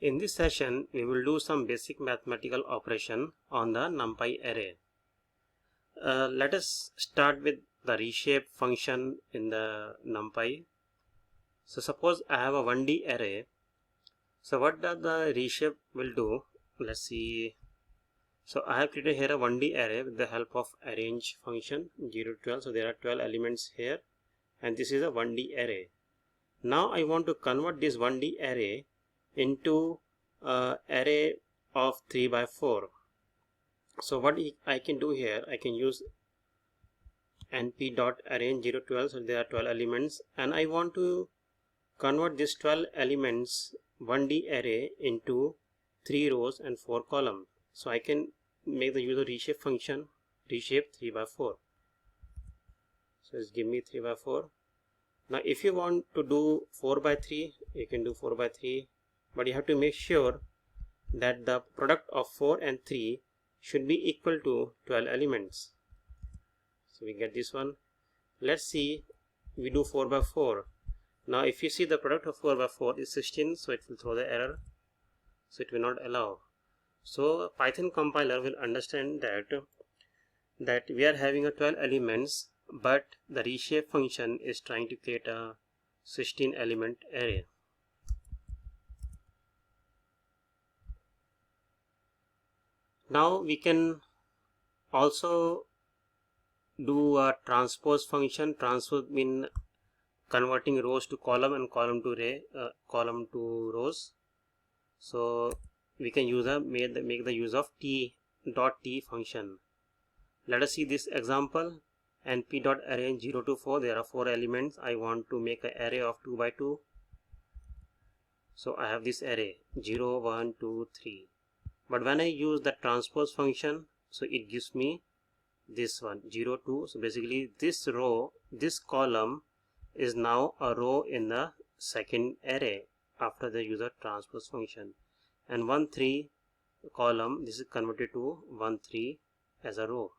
In this session, we will do some basic mathematical operation on the NumPy array. Let us start with the reshape function in the NumPy. So suppose I have a 1D array. So what does the reshape will do? Let's see. So I have created here a 1D array with the help of arrange function 0 to 12. So there are 12 elements here, and this is a 1D array. Now I want to convert this 1D array into array of 3 by 4. So what I can do here, I can use np.arrange 0 12. So there are 12 elements, and I want to convert this 12 elements 1D array into 3 rows and 4 columns. So I can make the use of reshape function, reshape 3 by 4. So it's give me 3 by 4. Now if you want to do 4 by 3, you can do 4 by 3, but you have to make sure that the product of 4 and 3 should be equal to 12 elements. So we get this one. Let's see, we do 4 by 4. Now if you see the product of 4 by 4 is 16, so it will throw the error, so it will not allow. So Python compiler will understand that we are having a 12 elements, but the reshape function is trying to create a 16 element array. Now we can also do a transpose function. Transpose mean converting rows to column and column to rows. So we can use make the use of t.t function. Let us see this example. np.arrange 0 to 4. There are 4 elements. I want to make an array of 2 by 2. So I have this array 0 1 2 3. But when I use the transpose function, so it gives me this one 0 2. So basically this row, this column is now a row in the second array after the use of transpose function, and 1 3 column, this is converted to 1 3 as a row.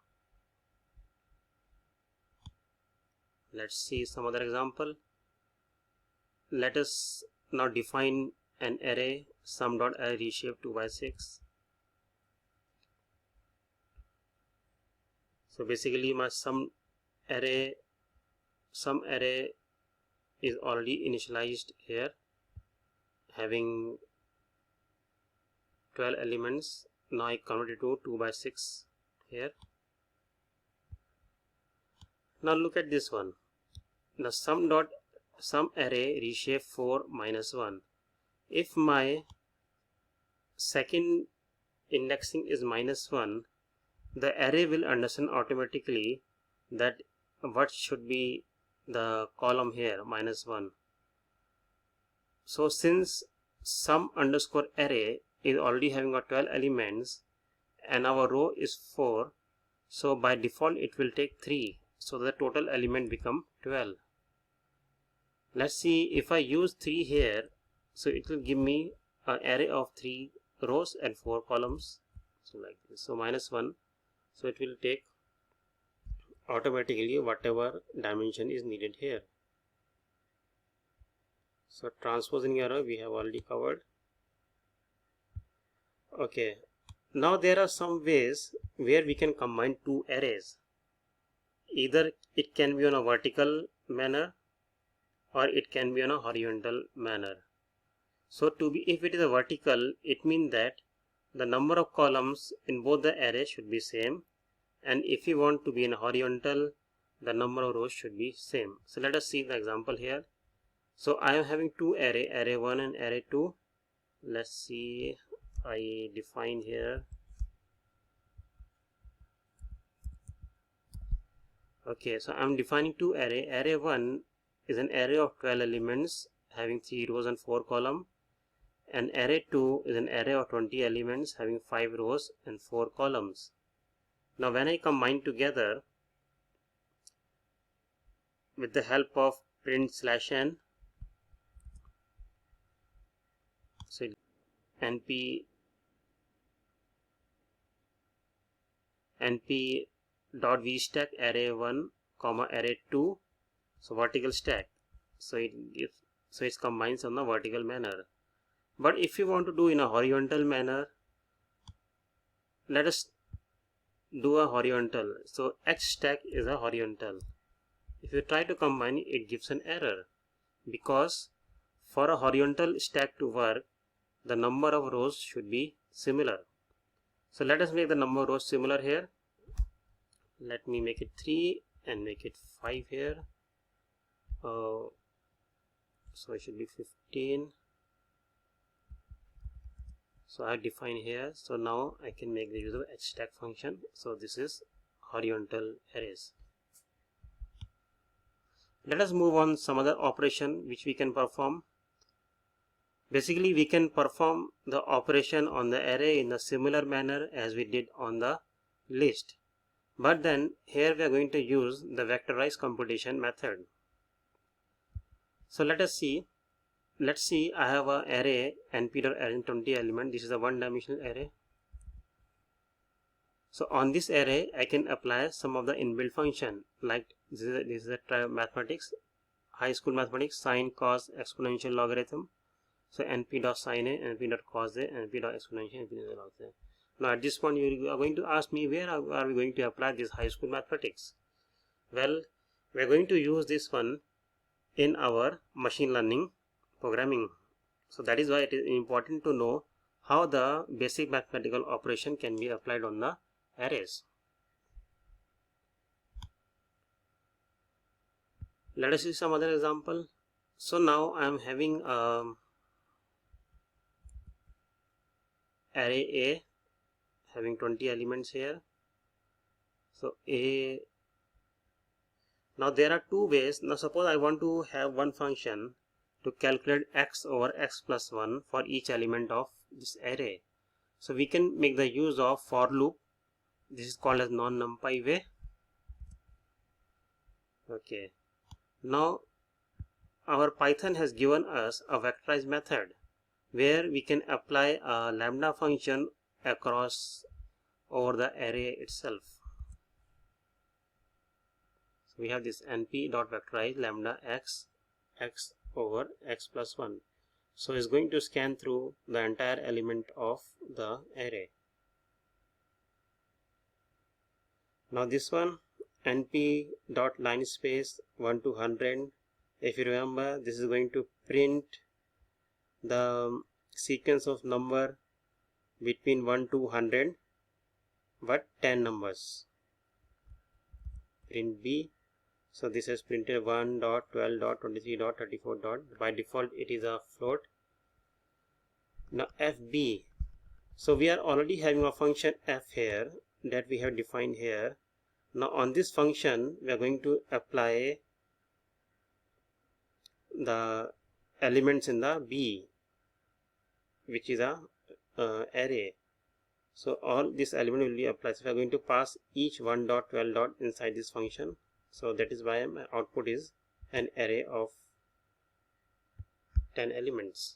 Let's see some other example. Let us now define an array sum.array reshape 2 by 6. So basically my sum array is already initialized here, having 12 elements. Now I convert it to 2 by 6 here. Now look at this one. The sum array reshape 4 minus 1. If my second indexing is minus 1, the array will understand automatically that what should be the column here, minus 1. So since sum underscore array is already having got 12 elements and our row is 4, so by default it will take 3, so the total element become 12. Let's see, if I use 3 here, so it will give me an array of 3 rows and 4 columns, so like this. So minus 1, so it will take automatically whatever dimension is needed here. So transposing error we have already covered. Okay, now there are some ways where we can combine two arrays. Either it can be on a vertical manner or it can be on a horizontal manner. So if it is a vertical, it means that the number of columns in both the arrays should be same, and if you want to be in horizontal, the number of rows should be same. So let us see the example here. So I am having two array 1 and array 2. Let's see, I define here. Okay, so I am defining two array. Array 1 is an array of 12 elements having 3 rows and 4 columns, and array 2 is an array of 20 elements having 5 rows and 4 columns. Now when I combine together with the help of print/n, so np dot vstack array 1 comma array 2, so vertical stack, so it combines on the vertical manner. But if you want to do in a horizontal manner, let us do a horizontal. So H stack is a horizontal. If you try to combine it gives an error, because for a horizontal stack to work, the number of rows should be similar. So let us make the number of rows similar here. Let me make it 3 and make it 5 here. So it should be 15. So I define here. So now I can make the use of hstack function. So this is horizontal arrays. Let us move on some other operation which we can perform. Basically, we can perform the operation on the array in a similar manner as we did on the list. But then here we are going to use the vectorized computation method. So let us see. Let's see, I have an array np.array 20 element. This is a one-dimensional array. So on this array, I can apply some of the inbuilt function, like this is a mathematics, high school mathematics, sine, cos, exponential, logarithm. So np.sine a, np.cos a, np.exponential, np.log a. Now at this point you are going to ask me, where are we going to apply this high school mathematics? Well, we are going to use this one in our machine learning programming. So that is why it is important to know how the basic mathematical operation can be applied on the arrays. Let us see some other example. So now I am having array A having 20 elements here. So A, now there are two ways. Now suppose I want to have one function to calculate x over x plus 1 for each element of this array. So we can make the use of for loop. This is called as non-numpy way. Okay. Now our Python has given us a vectorized method where we can apply a lambda function across over the array itself. So we have this np.vectorize lambda x over x plus 1. So it's going to scan through the entire element of the array. Now this one, np.linespace 1 to 100. If you remember, this is going to print the sequence of number between 1 to 100, but 10 numbers. Print b. So this is printed 1 dot 12 dot 23 dot 34 dot. By default it is a float. Now fb. So we are already having a function f here that we have defined here. Now on this function we are going to apply the elements in the b, which is a array. So all this element will be applied. So we are going to pass each 1 dot 12 dot inside this function. So that is why my output is an array of 10 elements.